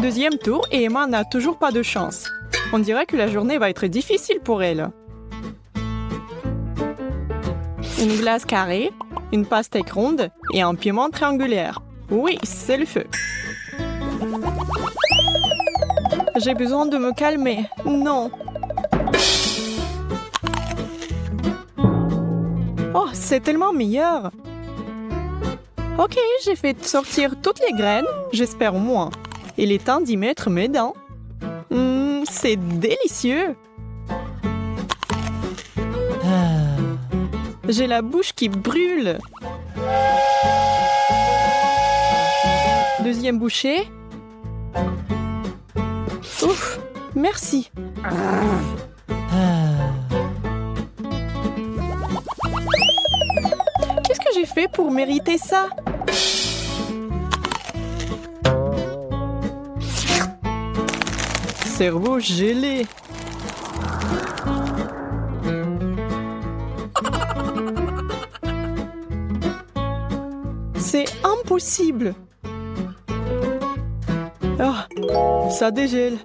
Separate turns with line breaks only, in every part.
Deuxième tour et Emma n'a toujours pas de chance. On dirait que la journée va être difficile pour elle. Une glace carrée, une pastèque ronde et un piment triangulaire. Oui, c'est le feu. J'ai besoin de me calmer. Non. Oh, c'est tellement meilleur. Ok, j'ai fait sortir toutes les graines, j'espère au moins. Il est temps d'y mettre mes dents. C'est délicieux. J'ai la bouche qui brûle. Deuxième bouchée. Ouf, merci. Qu'est-ce que j'ai fait pour mériter ça? Cerveau gelé. C'est impossible. Oh, ça dégèle.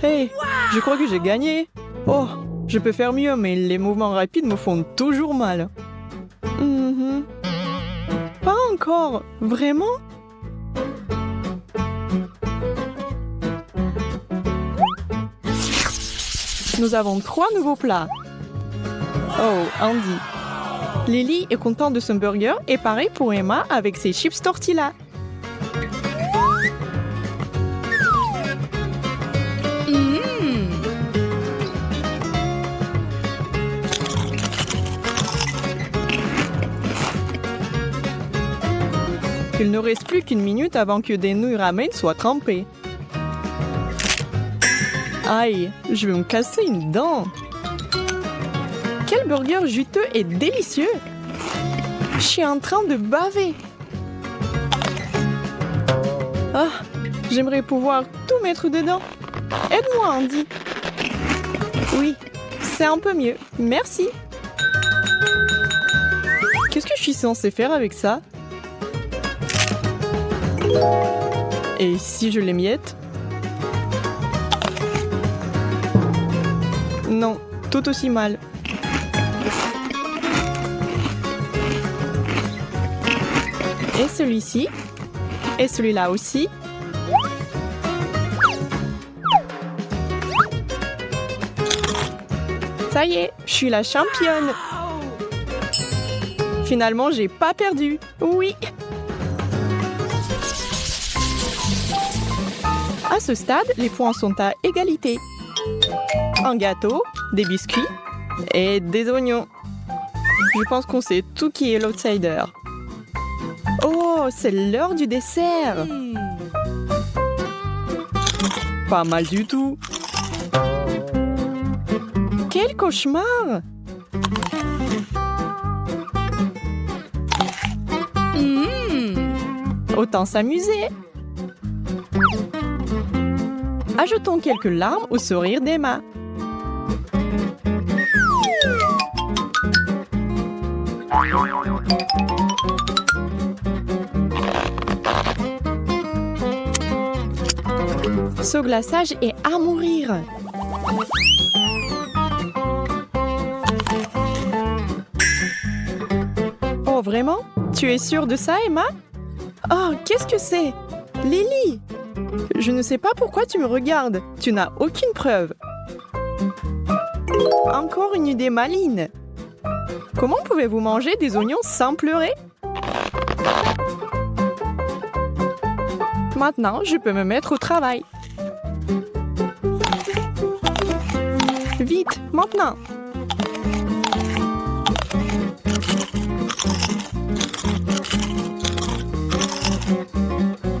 Hey, je crois que j'ai gagné. Oh, je peux faire mieux, mais les mouvements rapides me font toujours mal. Pas encore, vraiment? Nous avons 3 nouveaux plats. Oh, Andy. Lily est contente de son burger et pareil pour Emma avec ses chips tortilla. Il ne reste plus qu'une minute avant que des nouilles ramen soient trempées. Aïe, je vais me casser une dent. Quel burger juteux et délicieux. Je suis en train de baver. Ah, j'aimerais pouvoir tout mettre dedans. Aide-moi, Andy. Oui, c'est un peu mieux. Merci. Qu'est-ce que je suis censée faire avec ça? Et si je l'émiette? Non, tout aussi mal. Et celui-ci. Et celui-là aussi. Ça y est, je suis la championne. Finalement, j'ai pas perdu. Oui. À ce stade, les points sont à égalité. Un gâteau, des biscuits et des oignons. Je pense qu'on sait tout qui est l'outsider. Oh, c'est l'heure du dessert. Pas mal du tout. Quel cauchemar! Autant s'amuser. Ajoutons quelques larmes au sourire d'Emma. Ce glaçage est à mourir. Oh, vraiment? Tu es sûre de ça, Emma? Oh, qu'est-ce que c'est? Lily! Je ne sais pas pourquoi tu me regardes. Tu n'as aucune preuve. Encore une idée maligne. Comment pouvez-vous manger des oignons sans pleurer? Maintenant, je peux me mettre au travail. Vite, maintenant!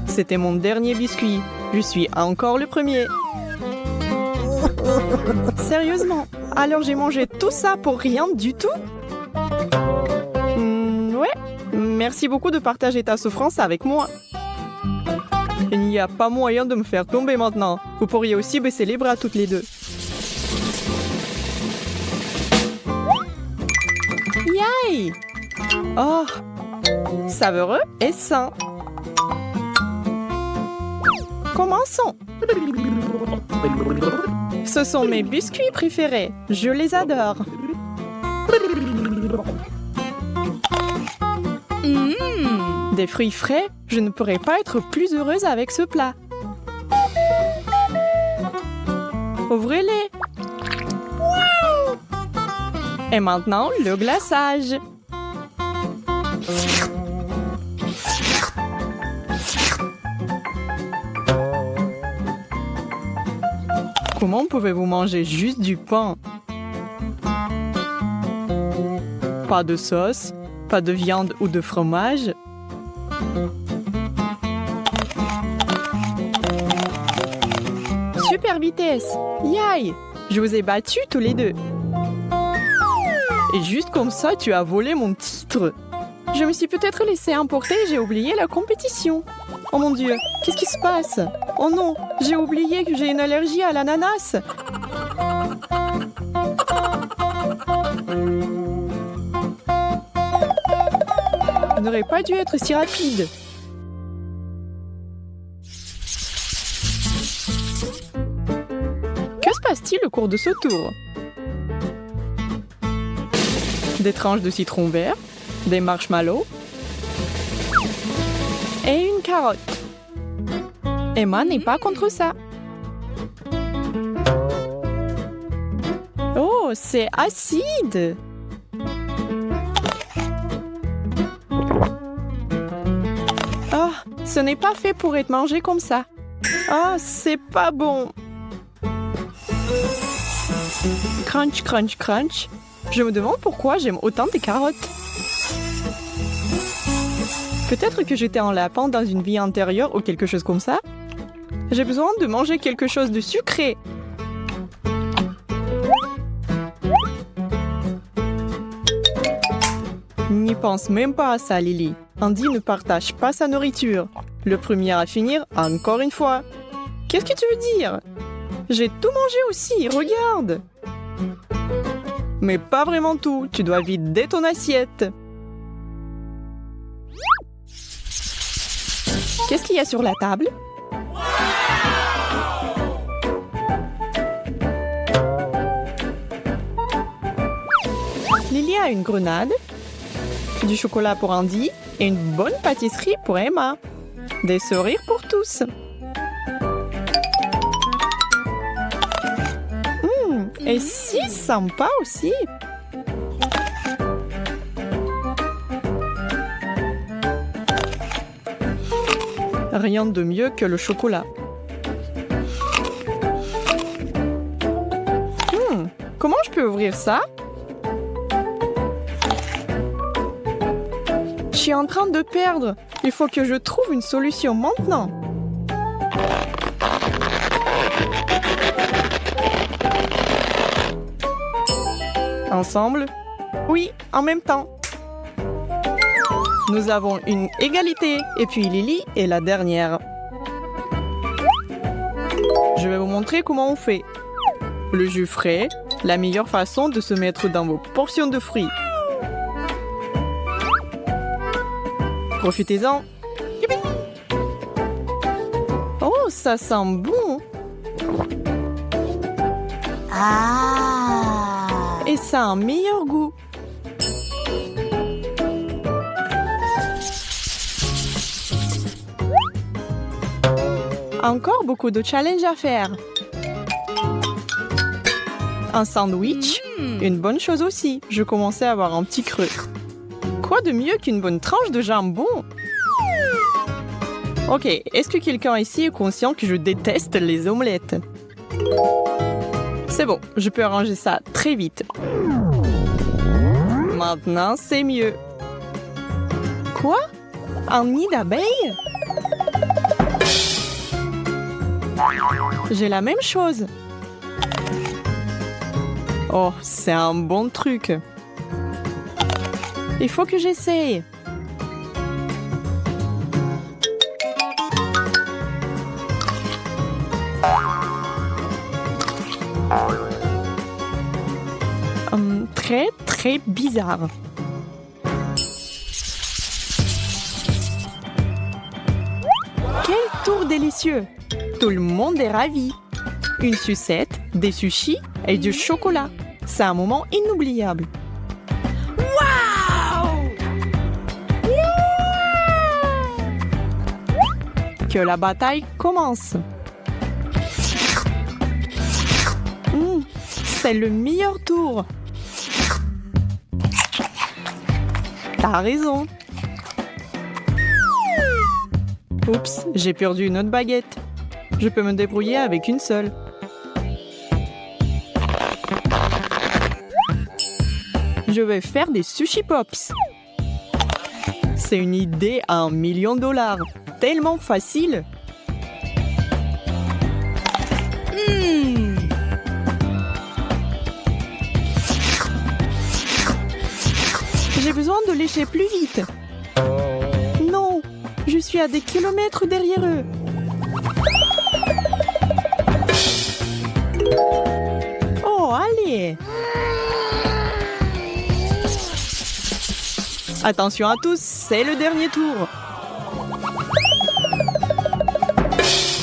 C'était mon dernier biscuit. Je suis encore le premier. Sérieusement? Alors j'ai mangé tout ça pour rien du tout? Ouais. Merci beaucoup de partager ta souffrance avec moi. Il n'y a pas moyen de me faire tomber maintenant. Vous pourriez aussi baisser les bras toutes les deux. Yay! Oh! Savoureux et sain. Commençons. Ce sont mes biscuits préférés. Je les adore. Des fruits frais, je ne pourrais pas être plus heureuse avec ce plat. Ouvrez-les. Et maintenant, le glaçage. Comment pouvez-vous manger juste du pain? Pas de sauce, pas de viande ou de fromage. Super vitesse! Yaï! Je vous ai battus tous les deux. Et juste comme ça, tu as volé mon titre. Je me suis peut-être laissé emporter et j'ai oublié la compétition. Oh mon Dieu, qu'est-ce qui se passe? Oh non, j'ai oublié que j'ai une allergie à l'ananas. Je n'aurais pas dû être si rapide. Que se passe-t-il au cours de ce tour? Des tranches de citron vert, des marshmallows et une carotte. Emma n'est pas contre ça. Oh, c'est acide! Oh, ce n'est pas fait pour être mangé comme ça. Oh, c'est pas bon. Crunch, crunch, crunch. Je me demande pourquoi j'aime autant des carottes. Peut-être que j'étais un lapin dans une vie antérieure ou quelque chose comme ça. J'ai besoin de manger quelque chose de sucré. N'y pense même pas à ça, Lily. Andy ne partage pas sa nourriture. Le premier à finir, encore une fois. Qu'est-ce que tu veux dire? J'ai tout mangé aussi, regarde. Mais pas vraiment tout, tu dois vider ton assiette. Qu'est-ce qu'il y a sur la table? Lily a une grenade, du chocolat pour Andy et une bonne pâtisserie pour Emma. Des sourires pour tous. Et si sympa aussi. Rien de mieux que le chocolat. Comment je peux ouvrir ça? Je suis en train de perdre. Il faut que je trouve une solution maintenant. Ensemble? Oui, en même temps. Nous avons une égalité. Et puis Lily est la dernière. Je vais vous montrer comment on fait. Le jus frais, la meilleure façon de se mettre dans vos portions de fruits. Profitez-en. Oh, ça sent bon. Et ça a un meilleur goût. Encore beaucoup de challenges à faire. Un sandwich, une bonne chose aussi. Je commençais à avoir un petit creux. Quoi de mieux qu'une bonne tranche de jambon? Ok, est-ce que quelqu'un ici est conscient que je déteste les omelettes? C'est bon, je peux arranger ça très vite. Maintenant, c'est mieux. Quoi? Un nid d'abeilles? J'ai la même chose. Oh, c'est un bon truc. Il faut que j'essaye. Très, très bizarre. Quel tour délicieux! Tout le monde est ravi. Une sucette, des sushis et du chocolat. C'est un moment inoubliable. Que la bataille commence. C'est le meilleur tour. T'as raison. Oups, j'ai perdu une autre baguette. Je peux me débrouiller avec une seule. Je vais faire des sushi pops. C'est une idée à $1 million. Tellement facile. J'ai besoin de lécher plus vite. Non, je suis à des kilomètres derrière eux. Oh, allez. Attention à tous, c'est le dernier tour.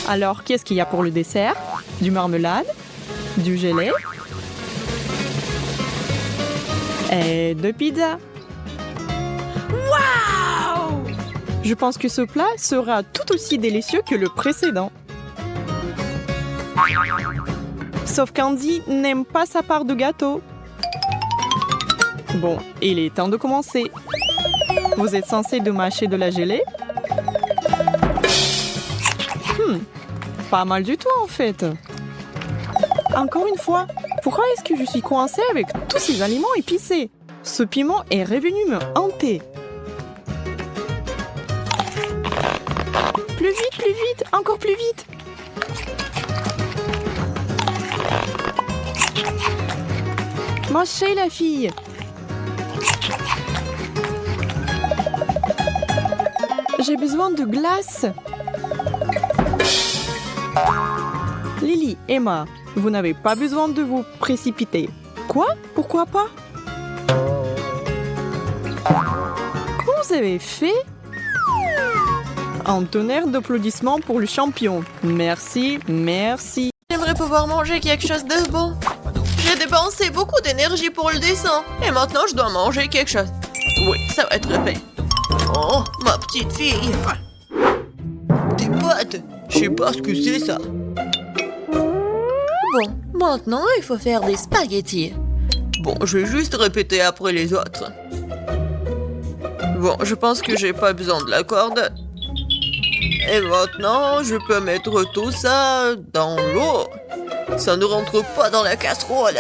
Alors, qu'est-ce qu'il y a pour le dessert? Du marmelade, du gelé et de pizza. Waouh! Je pense que ce plat sera tout aussi délicieux que le précédent. Sauf qu'Andy n'aime pas sa part de gâteau. Bon, il est temps de commencer. Vous êtes censé de mâcher de la gelée? Pas mal du tout en fait. Encore une fois, pourquoi est-ce que je suis coincée avec tous ces aliments épicés? Ce piment est revenu me hanter. Plus vite, encore plus vite. Mâchez la fille. J'ai besoin de glace. Lily, Emma, vous n'avez pas besoin de vous précipiter. Quoi? Pourquoi pas? Comment vous avez fait? Un tonnerre d'applaudissements pour le champion. Merci, merci.
J'aimerais pouvoir manger quelque chose de bon. J'ai dépensé beaucoup d'énergie pour le dessin. Et maintenant, je dois manger quelque chose. Oui, ça va être fait. Oh, ma petite fille. Des pâtes. Je sais pas ce que c'est, ça. Bon, maintenant, il faut faire des spaghettis. Bon, je vais juste répéter après les autres. Bon, je pense que j'ai pas besoin de la corde. Et maintenant, je peux mettre tout ça dans l'eau. Ça ne rentre pas dans la casserole.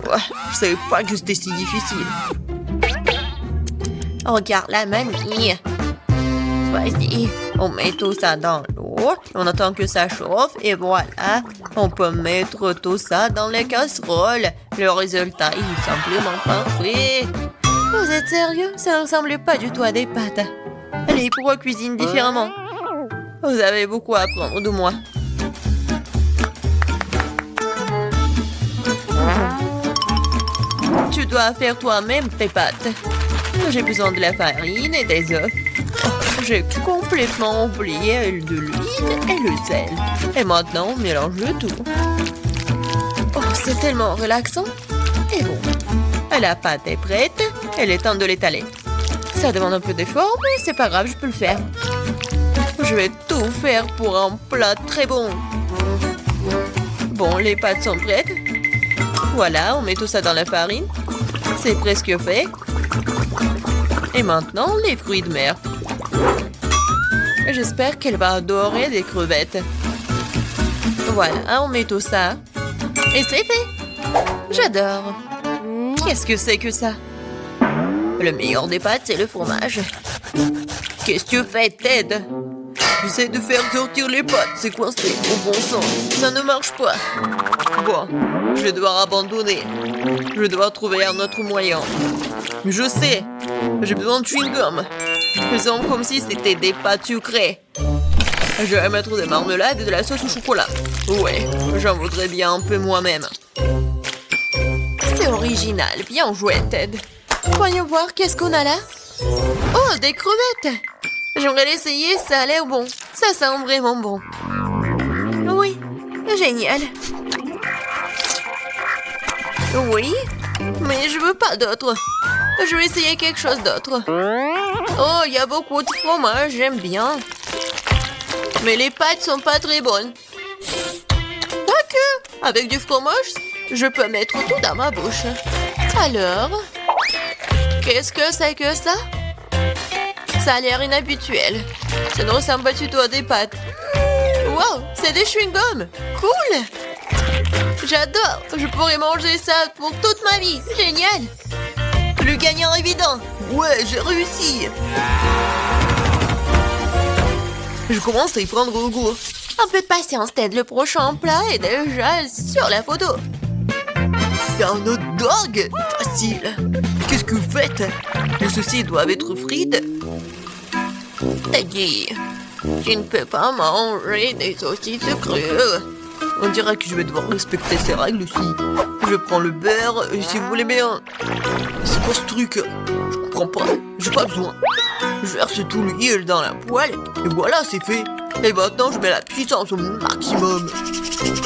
Ouais, je savais pas que c'était si difficile. Regarde la mamie. Vas-y, on met tout ça dans l'eau. On attend que ça chauffe et voilà. On peut mettre tout ça dans les casseroles. Le résultat est simplement parfait. Vous êtes sérieux? Ça ne ressemble pas du tout à des pâtes. Allez, pourquoi cuisine différemment? Vous avez beaucoup à apprendre de moi. Tu dois faire toi-même tes pâtes. J'ai besoin de la farine et des œufs. Oh, j'ai complètement oublié de l'huile et le sel. Et maintenant, on mélange le tout. Oh, c'est tellement relaxant. Et bon, la pâte est prête. Il est temps de l'étaler. Ça demande un peu d'effort, mais c'est pas grave, je peux le faire. Je vais tout faire pour un plat très bon. Bon, les pâtes sont prêtes. Voilà, on met tout ça dans la farine. C'est presque fait. Et maintenant, les fruits de mer. J'espère qu'elle va adorer des crevettes. Voilà, on met tout ça. Et c'est fait. J'adore. Qu'est-ce que c'est que ça? Le meilleur des pâtes, c'est le fromage. Qu'est-ce que tu fais, Ted? J'essaie de faire sortir les pâtes, c'est coincé, au bon sens. Ça ne marche pas. Bon, je vais devoir abandonner. Je vais devoir trouver un autre moyen. Mais je sais, j'ai besoin de chewing-gum. Faisons comme si c'était des pâtes sucrées. Je vais mettre des marmelades et de la sauce au chocolat. Ouais, j'en voudrais bien un peu moi-même. C'est original, bien joué, Ted. Voyons voir, qu'est-ce qu'on a là? Oh, des crevettes! J'aimerais l'essayer, ça a l'air bon. Ça sent vraiment bon. Oui, génial. Oui, mais je veux pas d'autre. Je vais essayer quelque chose d'autre. Oh, il y a beaucoup de fromage, j'aime bien. Mais les pâtes sont pas très bonnes. Quoique, avec du fromage, je peux mettre tout dans ma bouche. Alors, qu'est-ce que c'est que ça? Ça a l'air inhabituel. Ça ne ressemble pas du tout à des pâtes. Wow, c'est des chewing-gums. Cool. J'adore. Je pourrais manger ça pour toute ma vie. Génial. Le gagnant évident. Ouais, j'ai réussi. Je commence à y prendre goût. Un peu de patience, Ted. Le prochain plat est déjà sur la photo. C'est un hot dog. Facile. Qu'est-ce que vous faites? Les saucisses doivent être frites. Teddy, tu ne peux pas manger des saucisses crues. On dirait que je vais devoir respecter ces règles aussi. Je prends le beurre, et si vous voulez bien. C'est quoi ce truc? Je comprends pas. J'ai pas besoin. Je verse tout l'huile dans la poêle, et voilà, c'est fait. Et maintenant, je mets la puissance au maximum.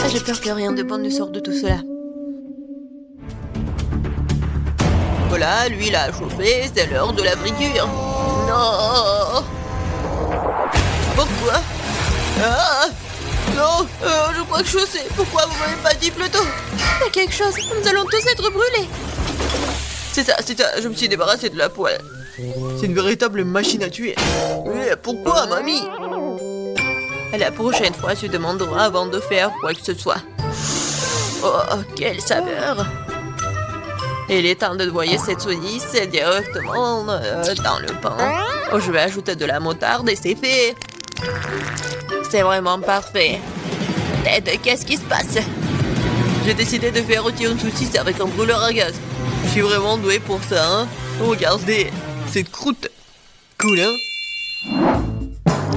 Ah, j'ai peur que rien de bon ne sorte de tout cela. Voilà, l'huile a chauffé, c'est l'heure de la friture. Non! Pourquoi? Ah! Non, je crois que je sais. Pourquoi vous m'avez pas dit plus tôt? Il y a quelque chose, nous allons tous être brûlés. C'est ça, je me suis débarrassé de la poêle. C'est une véritable machine à tuer. Mais pourquoi, mamie? La prochaine fois, tu demanderas avant de faire quoi que ce soit. Oh, quelle saveur! Il est temps de noyer cette saucisse directement dans le pain. Oh, je vais ajouter de la moutarde et c'est fait. C'est vraiment parfait. Ted, qu'est-ce qui se passe? J'ai décidé de faire rôtir une saucisse avec un brûleur à gaz. Je suis vraiment doué pour ça, hein? Regardez, cette croûte. Cool, hein?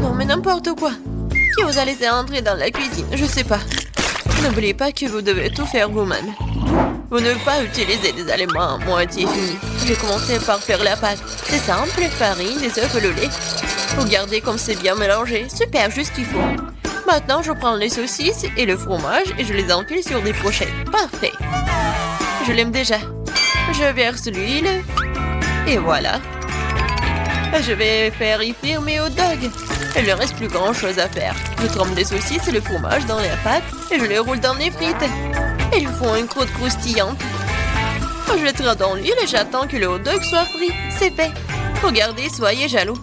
Non, mais n'importe quoi. Qui vous a laissé entrer dans la cuisine? Je sais pas. N'oubliez pas que vous devez tout faire vous-même. Vous ne devez pas utiliser des aliments à moitié finis. J'ai commencé par faire la pâte. C'est simple, farine, des œufs et le lait. Regardez comme c'est bien mélangé. Super, juste qu'il faut. Maintenant, je prends les saucisses et le fromage et je les enfile sur des brochettes. Parfait. Je l'aime déjà. Je verse l'huile. Et voilà. Je vais faire y frire mes hot dogs. Il ne reste plus grand chose à faire. Je trempe des saucisses et le fromage dans la pâte et je les roule dans les frites. Ils font une croûte croustillante. Je les tire dans l'huile et j'attends que le hot dog soit frit. C'est fait. Regardez, soyez jaloux.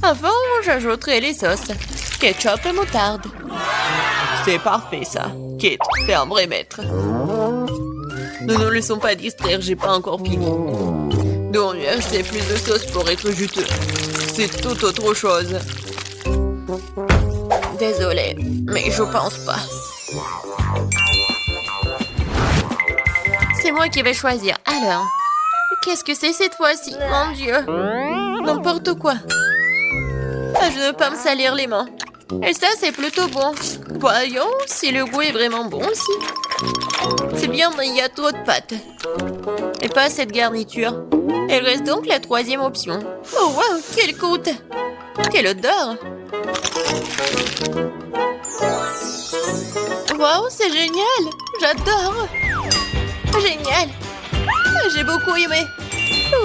Avant, j'ajouterai les sauces. Ketchup et moutarde. C'est parfait, ça. Kate, c'est un vrai maître. Ne nous laissons pas distraire, j'ai pas encore fini. Donc, c'est plus de sauce pour être juteux. C'est tout autre chose. Désolée, mais je pense pas. C'est moi qui vais choisir. Alors, qu'est-ce que c'est cette fois-ci? Mon Dieu. N'importe quoi. Ah, je ne veux pas me salir les mains. Et ça, c'est plutôt bon. Voyons si le goût est vraiment bon aussi. C'est bien, mais il y a trop de pâtes. Et pas cette garniture. Il reste donc la troisième option. Oh, wow, quelle croûte! Quelle odeur! Wow, c'est génial! J'adore! Génial! J'ai beaucoup aimé.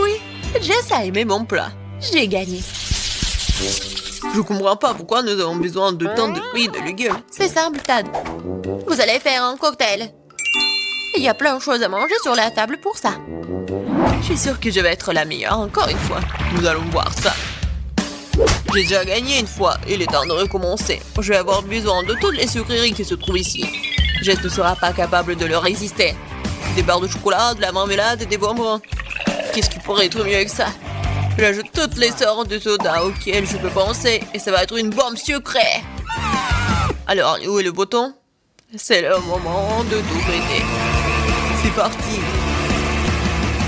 Oui, Jess a aimé mon plat. J'ai gagné. Je comprends pas pourquoi nous avons besoin de tant de fruits et de légumes. C'est simple, Tad. Vous allez faire un cocktail. Il y a plein de choses à manger sur la table pour ça. Je suis sûre que je vais être la meilleure encore une fois. Nous allons voir ça. J'ai déjà gagné une fois. Il est temps de recommencer. Je vais avoir besoin de toutes les sucreries qui se trouvent ici. Jess ne sera pas capable de leur résister. Des barres de chocolat, de la marmelade et des bonbons. Qu'est-ce qui pourrait être mieux que ça? J'ajoute toutes les sortes de sodas auxquelles je peux penser et ça va être une bombe sucrée. Alors, où est le bouton? C'est le moment de tout péter. C'est parti.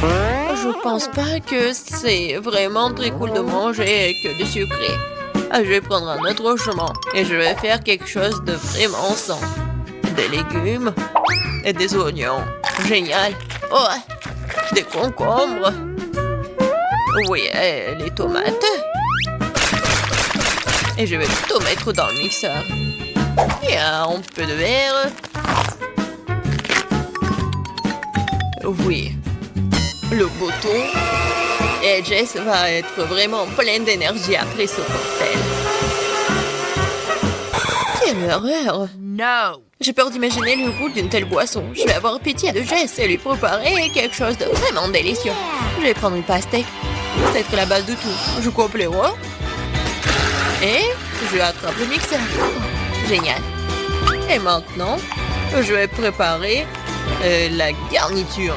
Je pense pas que c'est vraiment très cool de manger que du sucré. Je vais prendre un autre chemin et je vais faire quelque chose de vraiment sain. Des légumes et des oignons. Génial. Oh, des concombres. Oui, les tomates. Et je vais tout mettre dans le mixeur. Et un peu de verre. Oui. Le bouton. Et Jess va être vraiment pleine d'énergie après ce cocktail. Quelle horreur!
No!
J'ai peur d'imaginer le goût d'une telle boisson. Je vais avoir pitié de Jess et lui préparer quelque chose de vraiment délicieux. Je vais prendre une pastèque. C'est être la base de tout. Je coupe les rois. Et je attrape le mixeur. Génial. Et maintenant, je vais préparer la garniture.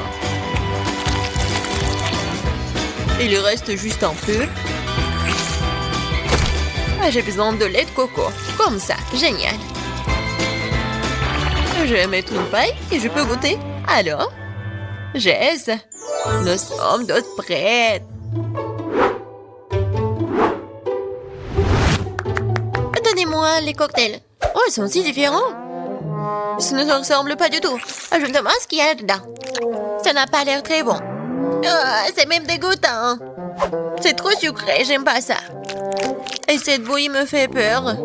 Il reste juste un peu. J'ai besoin de lait de coco. Comme ça, génial. Je vais mettre une paille et je peux goûter. Alors, Jess, nous sommes toutes prêtes. Donnez-moi les cocktails. Oh, ils sont si différents. Ça ne se ressemble pas du tout. Je me demande ce qu'il y a dedans. Ça n'a pas l'air très bon. C'est même dégoûtant. C'est trop sucré, j'aime pas ça. Et cette bouillie me fait peur.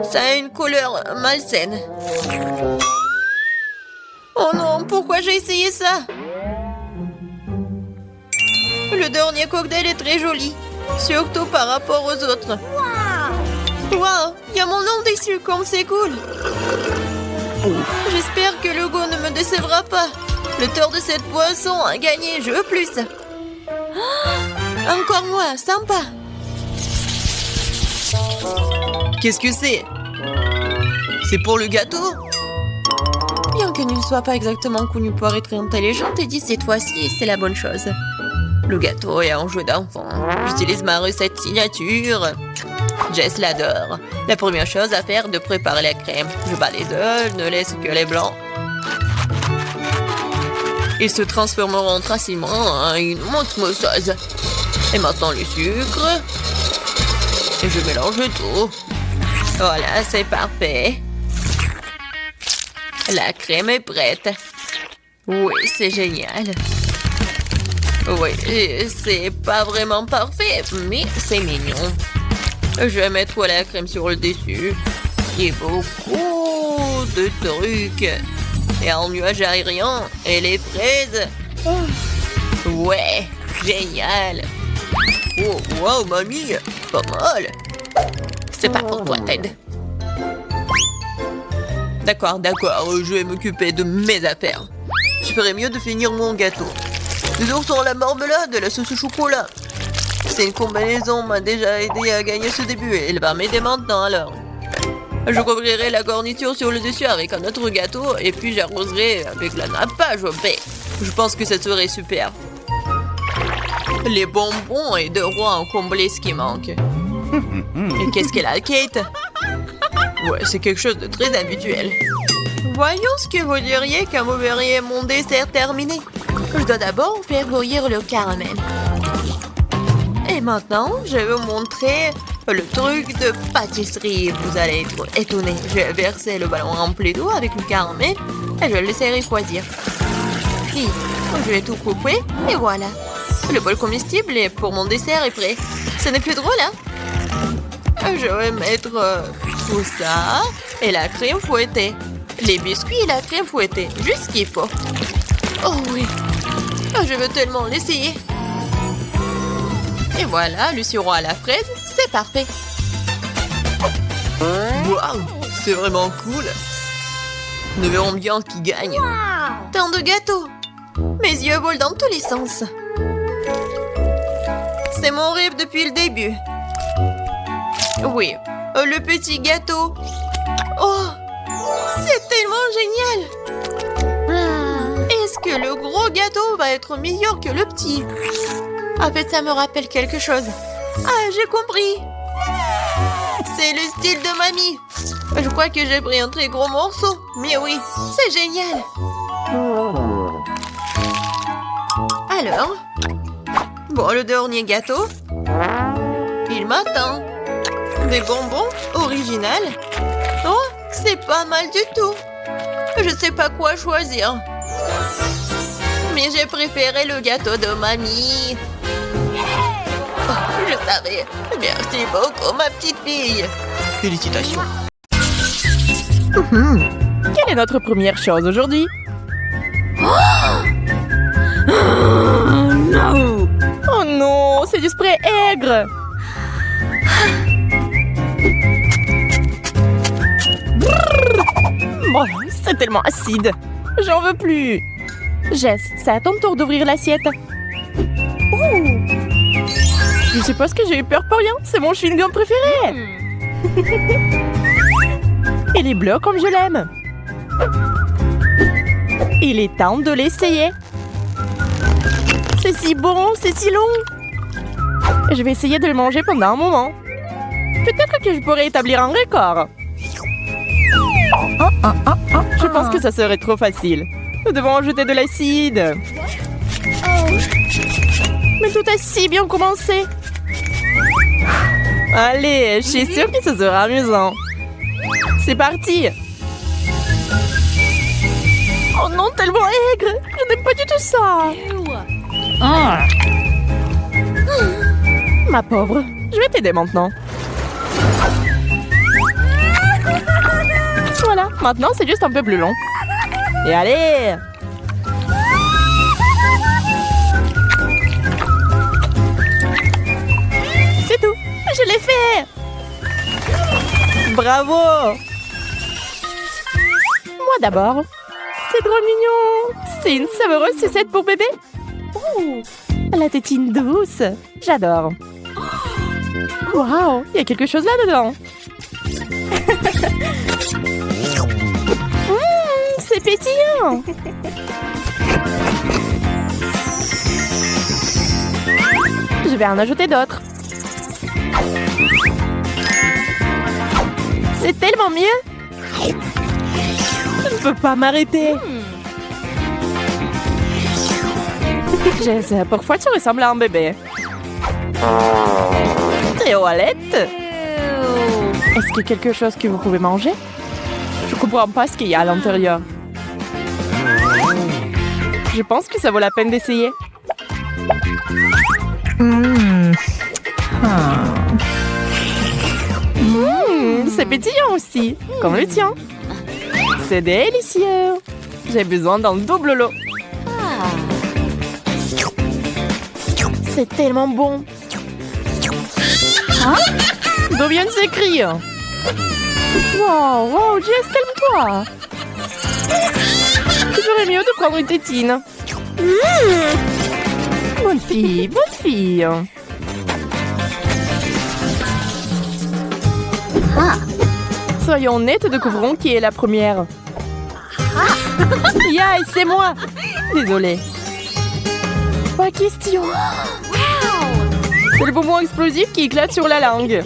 Ça a une couleur malsaine. Oh non, pourquoi j'ai essayé ça? Le dernier cocktail est très joli, surtout par rapport aux autres. Wow, il y a mon nom dessus, comme c'est cool. J'espère que le goût ne me décevra pas. Le tort de cette boisson a gagné, je veux plus. Encore moi, sympa. Qu'est-ce que c'est? C'est pour le gâteau? Bien que ne soit pas exactement connu pour être intelligent, et dit cette fois-ci, c'est la bonne chose. Le gâteau est un jeu d'enfant. J'utilise ma recette signature. Jess l'adore. La première chose à faire est de préparer la crème. Je bats les œufs, ne laisse que les blancs. Ils se transformeront facilement en une osmosose. Et maintenant le sucre. Et je mélange tout. Voilà, c'est parfait. La crème est prête. Oui, c'est génial. Oui, c'est pas vraiment parfait, mais c'est mignon. Je vais mettre la crème sur le dessus. Et beaucoup de trucs. Et un nuage aérien. Et les fraises. Ouais, génial. Oh, wow, mamie, pas mal. C'est pas pour toi, Ted. D'accord, je vais m'occuper de mes affaires. Je ferais mieux de finir mon gâteau. Les oursons à la marmelade et la sauce au chocolat. C'est une combinaison m'a déjà aidé à gagner ce début et elle va m'aider maintenant alors. Je couvrirai la garniture sur le dessus avec un autre gâteau et puis j'arroserai avec la nappage au baie. Je pense que ça serait super. Les bonbons et de rois ont comblé ce qui manque. Et qu'est-ce qu'elle a, Kate? Ouais, c'est quelque chose de très habituel. Voyons ce que vous diriez quand vous verriez mon dessert terminé. Je dois d'abord faire bouillir le caramel. Et maintenant, je vais vous montrer le truc de pâtisserie. Vous allez être étonnés. Je vais verser le ballon rempli d'eau avec le caramel et je le laisserai refroidir. Puis, je vais tout couper et voilà. Le bol comestible pour mon dessert est prêt. Ce n'est plus drôle, hein? Je vais mettre tout ça et la crème fouettée. Les biscuits et la crème fouettée. Juste ce qu'il faut. Oh oui. Je veux tellement l'essayer. Et voilà, le sirop à la fraise, c'est parfait. Waouh, c'est vraiment cool. Nous verrons bien qui gagne. Tant de gâteaux. Mes yeux volent dans tous les sens. C'est mon rêve depuis le début. Oui, le petit gâteau. Oh, c'est tellement génial. Est-ce que le gros gâteau va être meilleur que le petit? En fait, ça me rappelle quelque chose. Ah, j'ai compris. C'est le style de mamie. Je crois que j'ai pris un très gros morceau. Mais oui, c'est génial. Alors, bon, le dernier gâteau. Il m'attend. Des bonbons originales. Oh, c'est pas mal du tout. Je sais pas quoi choisir. Mais j'ai préféré le gâteau de mamie. Je savais. Merci beaucoup, ma petite fille. Félicitations.
Quelle est notre première chose aujourd'hui?
Non.
Oh non, c'est du spray aigre. Oh, c'est tellement acide. J'en veux plus. Jess, c'est à ton tour d'ouvrir l'assiette. Ouh. Je suppose que j'ai eu peur pour rien. C'est mon chewing-gum préféré. Il est bleu comme je l'aime. Il est temps de l'essayer. C'est si bon, c'est si long. Je vais essayer de le manger pendant un moment. Peut-être que je pourrais établir un record. Je pense que ça serait trop facile. Nous devons ajouter de l'acide. Mais tout a si bien commencé. Allez, je suis sûre que ce sera amusant. C'est parti. Oh non, tellement aigre. Je n'aime pas du tout ça. Ma pauvre, je vais t'aider maintenant. Voilà, maintenant c'est juste un peu plus long. Et allez! C'est tout, je l'ai fait! Bravo! Moi d'abord. C'est trop mignon! C'est une savoureuse sucette pour bébé. Oh, la tétine douce. J'adore. Waouh, il y a quelque chose là-dedans. C'est pétillant. Je vais en ajouter d'autres. C'est tellement mieux. Je ne peux pas m'arrêter. Jess, pourquoi tu ressembles à un bébé? Toilette? Est-ce qu'il y a quelque chose que vous pouvez manger? Je comprends pas ce qu'il y a à l'intérieur. Je pense que ça vaut la peine d'essayer. C'est pétillant aussi, comme le tien. C'est délicieux. J'ai besoin d'un double lot. C'est tellement bon. D'où viennent ces cris? Wow, wow, Jess, calme-toi. J'aurais mieux de prendre une tétine. Bonne fille, bonne fille. Soyons honnêtes, découvrons qui est la première. Yay, c'est moi. Désolée. Pas question. C'est le bonbon explosif qui éclate sur la langue.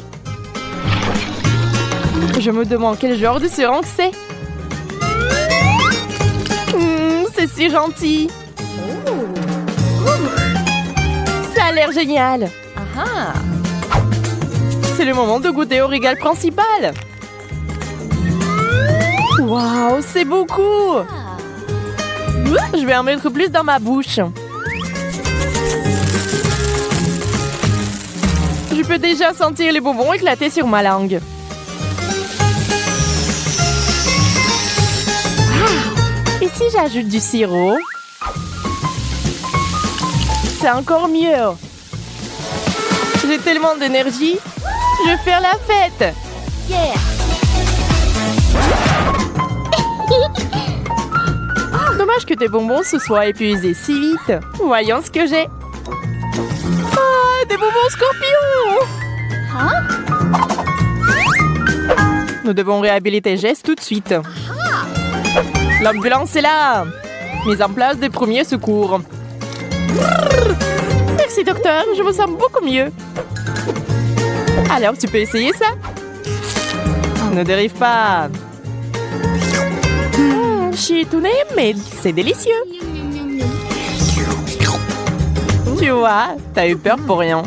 Je me demande quel genre de seringue c'est. C'est si gentil. Ça a l'air génial. C'est le moment de goûter au régal principal. Waouh, c'est beaucoup. Je vais en mettre plus dans ma bouche. Je peux déjà sentir les bonbons éclater sur ma langue. Et si j'ajoute du sirop? C'est encore mieux. J'ai tellement d'énergie. Je vais faire la fête. Dommage que tes bonbons se soient épuisés si vite. Voyons ce que j'ai. Ah, des bonbons scorpions! Nous devons réhabiliter Jess tout de suite. L'ambulance est là. Mise en place des premiers secours. Merci docteur, je me sens beaucoup mieux. Alors tu peux essayer ça? Ne dérive pas. Je suis étonnée, mais c'est délicieux. Tu vois, t'as eu peur pour rien.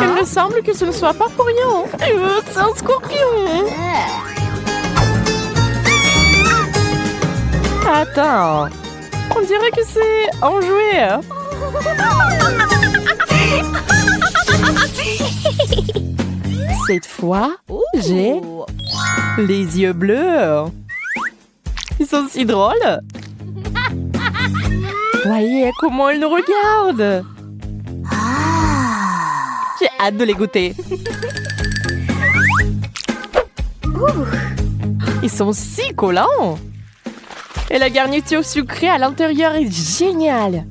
Il me semble que ce ne soit pas pour rien. C'est un scorpion. Attends, on dirait que c'est enjoué. Cette fois, j'ai les yeux bleus. Ils sont si drôles. Voyez comment ils nous regardent. J'ai hâte de les goûter. Ils sont si collants. Et la garniture sucrée à l'intérieur est géniale.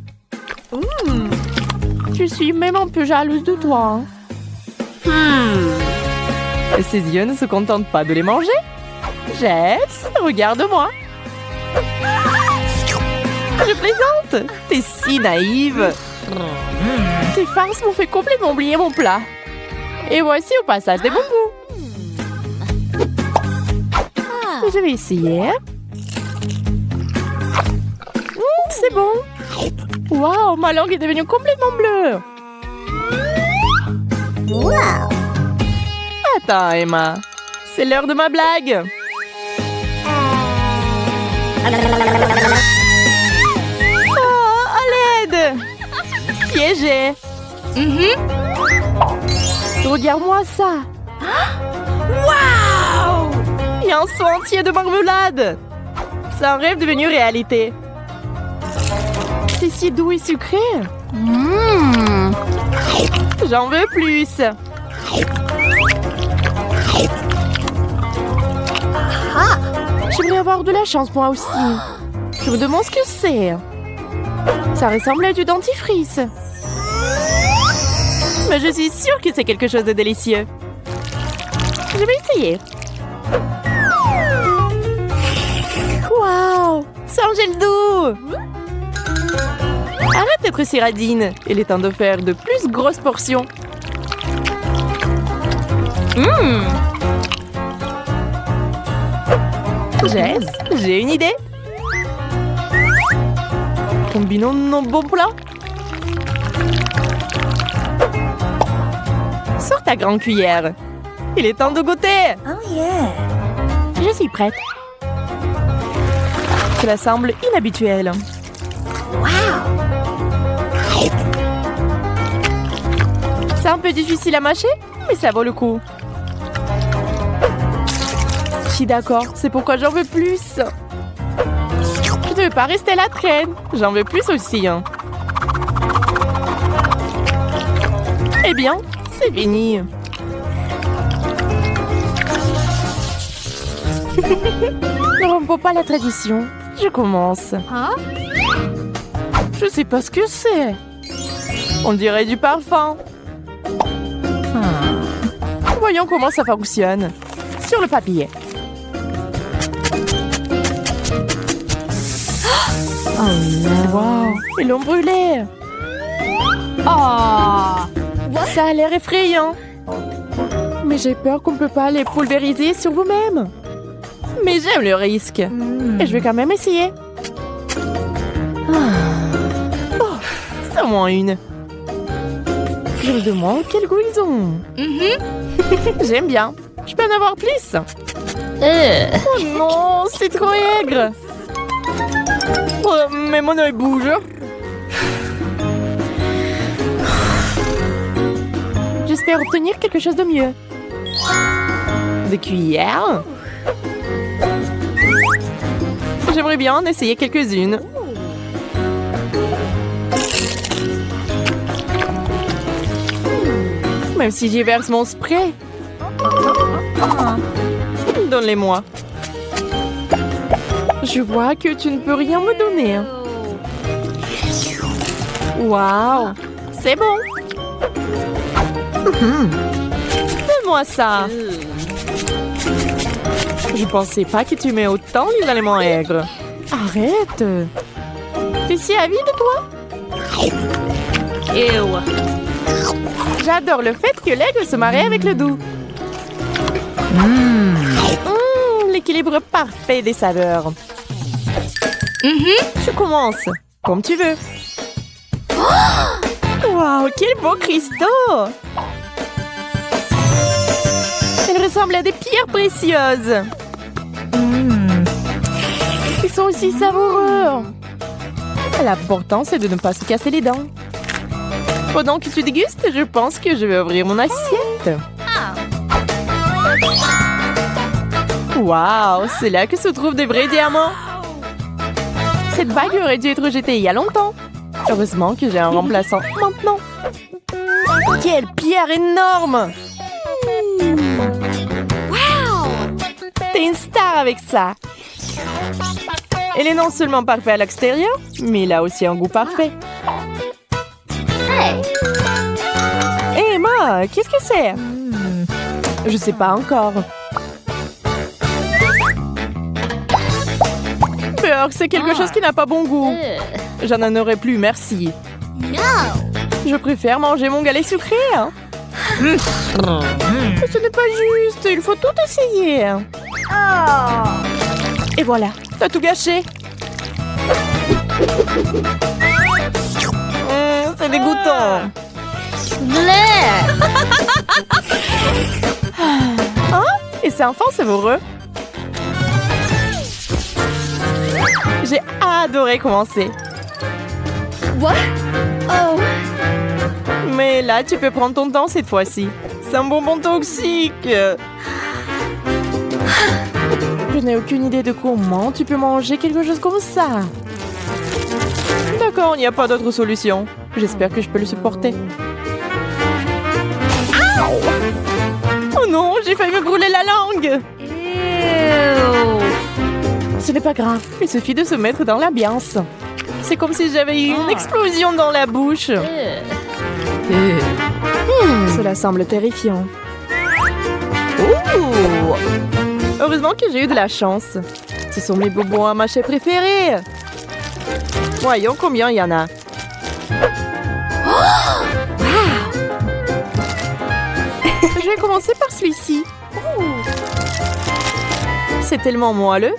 Je suis même un peu jalouse de toi. Et ses yeux ne se contentent pas de les manger. Jess, regarde-moi. Je plaisante. T'es si naïve. Tes farces m'ont fait complètement oublier mon plat. Et voici au passage des bonbons. Je vais essayer. C'est bon. Waouh, ma langue est devenue complètement bleue. Attends, Emma. C'est l'heure de ma blague. Oh, à l'aide. Piégé. Regarde-moi ça. Waouh! Il y a un seau entier de marmelade. C'est un rêve devenu réalité. C'est si doux et sucré. J'en veux plus. J'aimerais avoir de la chance moi aussi. Je me demande ce que c'est. Ça ressemble à du dentifrice. Mais je suis sûre que c'est quelque chose de délicieux. Je vais essayer. Waouh! C'est un gel doux! Arrête d'être si radine. Il est temps de faire de plus grosses portions. Jess, j'ai une idée. Combinons nos bons plats. Sors ta grande cuillère. Il est temps de goûter.
Oh yeah.
Je suis prête. Cela semble inhabituel. C'est un peu difficile à mâcher, mais ça vaut le coup. Je suis d'accord, c'est pourquoi j'en veux plus. Je ne veux pas rester à la traîne. J'en veux plus aussi. Eh bien, c'est fini. Ne rompons pas la tradition. Je commence. Je sais pas ce que c'est. On dirait du parfum. Voyons comment ça fonctionne. Sur le papier. Oh non. Wow, ils l'ont brûlé. Oh, ça a l'air effrayant. Mais j'ai peur qu'on ne peut pas les pulvériser sur vous-même. Mais j'aime le risque. Et je vais quand même essayer. Oh, c'est au moins une. Je me demande quel goût ils ont. J'aime bien. Je peux en avoir plus. Oh non, c'est trop aigre. Oh, mais mon œil bouge. J'espère obtenir quelque chose de mieux. Des cuillères. J'aimerais bien en essayer quelques-unes. Même si j'y verse mon spray. Donne-les-moi. Je vois que tu ne peux rien me donner. Waouh, c'est bon. Donne-moi ça. Je pensais pas que tu mets autant les aliments aigres. Arrête. T'es si avide, toi? J'adore le fait que l'aigle se marie avec le doux. L'équilibre parfait des saveurs. Tu commences, comme tu veux. Waouh, quels beaux cristaux! Ils ressemblent à des pierres précieuses. Ils sont aussi savoureux. L'important, c'est de ne pas se casser les dents. Pendant que tu dégustes, je pense que je vais ouvrir mon assiette. Waouh, c'est là que se trouvent des vrais diamants. Cette bague aurait dû être jetée il y a longtemps. Heureusement que j'ai un remplaçant maintenant. Quelle pierre énorme! T'es une star avec ça. Elle est non seulement parfaite à l'extérieur, mais elle a aussi un goût parfait. Hey Emma, qu'est-ce que c'est? Je sais pas encore. Peur, c'est quelque chose qui n'a pas bon goût. J'en en aurais plus, merci. Je préfère manger mon galet sucré. Mais ce n'est pas juste, il faut tout essayer. Et voilà, t'as tout gâché. C'est dégoûtant. Hein? Et c'est enfin savoureux. J'ai adoré commencer. Mais là, tu peux prendre ton temps cette fois-ci. C'est un bonbon toxique. Je n'ai aucune idée de comment tu peux manger quelque chose comme ça. D'accord, il n'y a pas d'autre solution. J'espère que je peux le supporter. Oh non, j'ai failli me brûler la langue. Ce n'est pas grave, il suffit de se mettre dans l'ambiance. C'est comme si j'avais eu une explosion dans la bouche. Cela semble terrifiant. Heureusement que j'ai eu de la chance. Ce sont mes bonbons à mâcher préférés. Voyons combien il y en a. Je vais commencer par celui-ci. C'est tellement moelleux.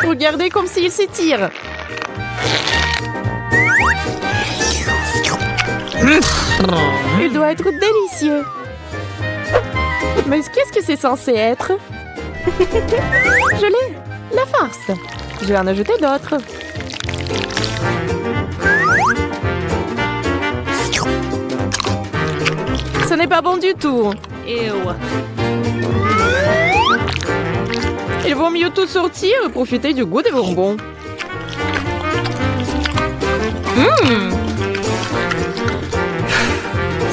Regardez comme s'il s'étire. Il doit être délicieux. Mais qu'est-ce que c'est censé être? Je l'ai. La farce. Je vais en ajouter d'autres. Ce n'est pas bon du tout. Il vaut mieux tout sortir et profiter du goût des bonbons.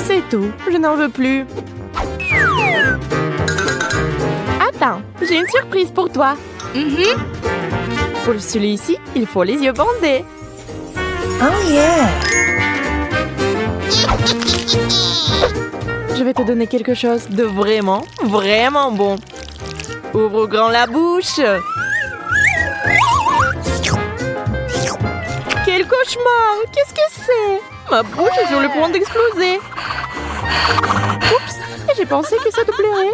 C'est tout, je n'en veux plus. Attends, j'ai une surprise pour toi. Pour celui-ci, il faut les yeux bandés.
Oh yeah!
Je vais te donner quelque chose de vraiment, vraiment bon. Ouvre grand la bouche. Quel cauchemar! Qu'est-ce que c'est? Ma bouche est sur le point d'exploser. Oups! J'ai pensé que ça te plairait.